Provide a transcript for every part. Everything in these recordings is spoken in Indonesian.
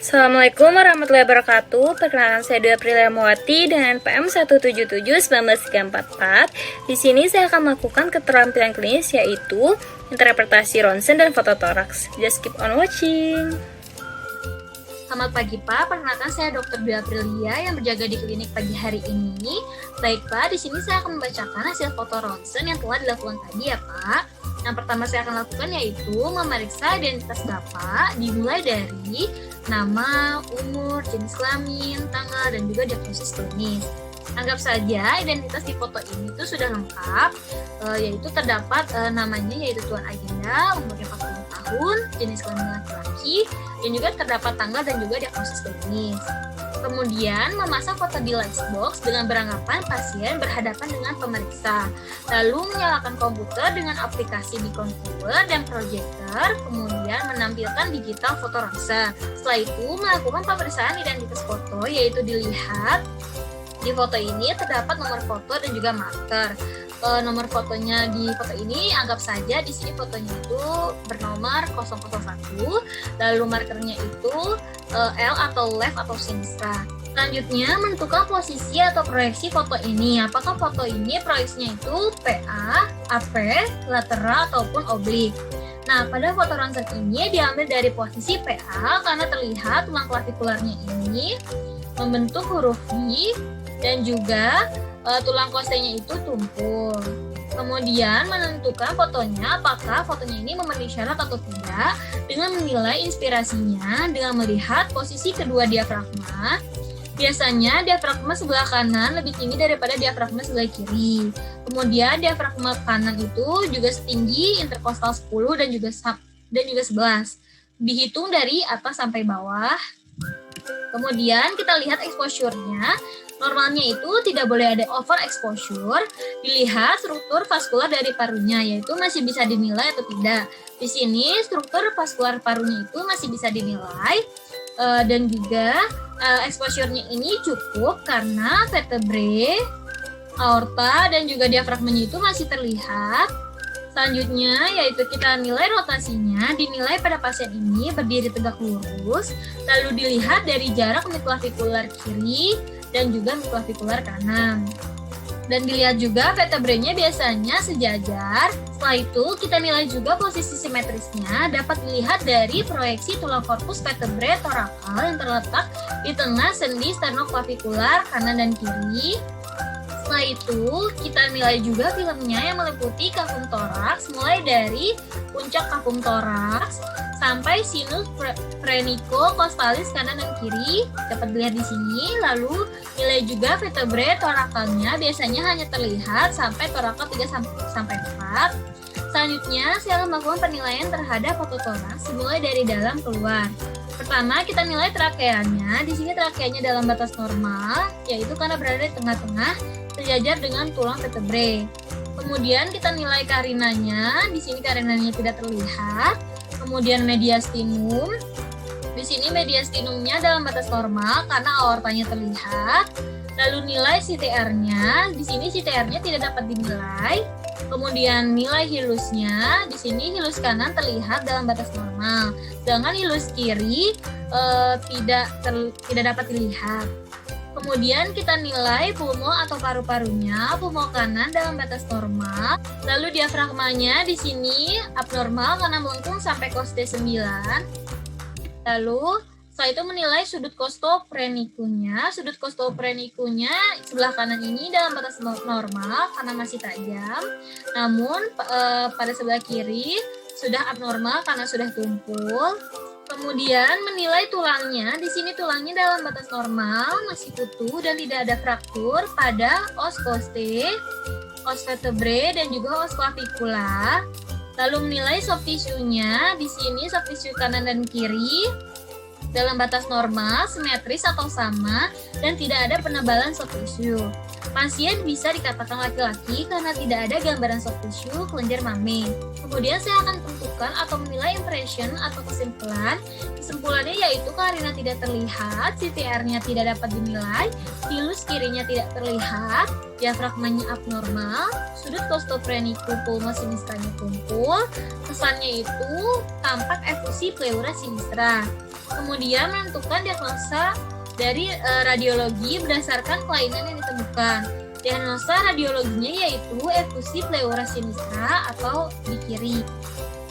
Assalamualaikum warahmatullahi wabarakatuh. Perkenalkan saya Dwi Aprilia Mawati dengan PM 177-19344. Di sini saya akan melakukan keterampilan klinis yaitu interpretasi ronsen dan fototoraks. Just keep on watching. Selamat pagi Pak, perkenalkan saya Dr. Dwi Aprilia yang berjaga di klinik pagi hari ini. Baik Pak, di sini saya akan membacakan hasil foto ronsen yang telah dilakukan tadi ya Pak. Yang pertama saya akan lakukan yaitu memeriksa identitas Bapak dimulai dari nama, umur, jenis kelamin, tanggal, dan juga diagnosis klinis. Anggap saja identitas di foto ini itu sudah lengkap, yaitu terdapat namanya yaitu Tuan Agenda, umurnya 40 tahun, jenis kelamin laki-laki, dan juga terdapat tanggal dan juga diagnosis klinis. Kemudian memasang foto di lightbox dengan beranggapan pasien berhadapan dengan pemeriksa. Lalu menyalakan komputer dengan aplikasi Beacon Viewer dan Projector, kemudian menampilkan digital foto ronsen. Setelah itu melakukan pemeriksaan identitas foto, yaitu dilihat di foto ini terdapat nomor foto dan juga marker. Nomor fotonya di foto ini anggap saja di sini fotonya itu bernomor 001, lalu markernya itu L atau left atau sinistra. Selanjutnya menentukan posisi atau proyeksi foto ini. Apakah foto ini proyeksinya itu PA, AP, lateral ataupun oblik. Nah, pada foto ronsen ini diambil dari posisi PA karena terlihat tulang klavikularnya ini membentuk huruf V dan juga tulang kostenya itu tumpul. Kemudian menentukan fotonya apakah fotonya ini memenuhi syarat atau tidak dengan menilai inspirasinya dengan melihat posisi kedua diafragma. Biasanya diafragma sebelah kanan lebih tinggi daripada diafragma sebelah kiri. Kemudian diafragma kanan itu juga setinggi interkostal 10 dan juga 11. Dihitung dari atas sampai bawah. Kemudian kita lihat exposure-nya. Normalnya itu tidak boleh ada overexposure. Dilihat struktur vaskular dari parunya, yaitu masih bisa dinilai atau tidak. Di sini struktur vaskular parunya itu masih bisa dinilai dan juga exposure-nya ini cukup karena vertebrae, aorta dan juga diafragmanya itu masih terlihat. Selanjutnya yaitu kita nilai rotasinya, dinilai pada pasien ini berdiri tegak lurus, lalu dilihat dari jarak midclavikular kiri dan juga midclavikular kanan. Dan dilihat juga vertebrae-nya biasanya sejajar. Setelah itu kita nilai juga posisi simetrisnya, dapat dilihat dari proyeksi tulang korpus vertebrae torakal yang terletak di tengah sendi sternoklavikular kanan dan kiri. Setelah itu, kita nilai juga filmnya yang meliputi kafum toraks, mulai dari puncak kafum toraks sampai sinus phrenicocostalis kanan dan kiri, dapat dilihat di sini. Lalu nilai juga vertebrae torakalnya, biasanya hanya terlihat sampai torakal 3-4. Selanjutnya, saya akan melakukan penilaian terhadap foto toraks mulai dari dalam keluar. Pertama, kita nilai trakeanya. Di sini trakeanya dalam batas normal, yaitu karena berada di tengah-tengah, sejajar dengan tulang vertebrae. Kemudian kita nilai karinanya. Di sini karinanya tidak terlihat. Kemudian mediastinum. Di sini mediastinumnya dalam batas normal karena aortanya terlihat. Lalu nilai CTR-nya. Di sini CTR-nya tidak dapat dinilai. Kemudian nilai hilusnya. Di sini hilus kanan terlihat dalam batas normal. Sedangkan hilus kiri tidak dapat dilihat. Kemudian kita nilai pulmo atau paru-parunya, pulmo kanan dalam batas normal. Lalu diafragmanya di sini abnormal karena melengkung sampai koste 9. Lalu setelah itu menilai sudut costophrenicunya. Sudut costophrenicunya sebelah kanan ini dalam batas normal karena masih tajam. Namun pada sebelah kiri sudah abnormal karena sudah tumpul. Kemudian menilai tulangnya, di sini tulangnya dalam batas normal, masih utuh dan tidak ada fraktur pada os costae, os vertebrae dan juga os clavicula. Lalu menilai soft tissue-nya, di sini soft tissue kanan dan kiri dalam batas normal, simetris atau sama dan tidak ada penebalan soft tissue. Pasien bisa dikatakan laki-laki karena tidak ada gambaran soft tissue kelenjar mame. Kemudian saya akan tentukan atau menilai impression atau kesimpulan. Kesimpulannya yaitu karina tidak terlihat, CTR-nya tidak dapat dinilai, hilus kirinya tidak terlihat, diafragmanya abnormal, sudut costophrenicu pulmo sinistranya tumpul, kesannya itu tampak efusi pleura sinistra. Kemudian menentukan diagnosa dari radiologi berdasarkan kelainan yang ditemukan. Diagnosa radiologinya yaitu efusi pleura sinistra atau di kiri.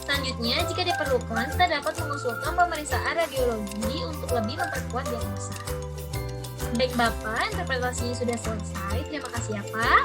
Selanjutnya, jika diperlukan, kita dapat mengusulkan pemeriksaan radiologi untuk lebih memperkuat diagnosa. Baik Bapak, interpretasinya sudah selesai. Terima kasih ya Pak.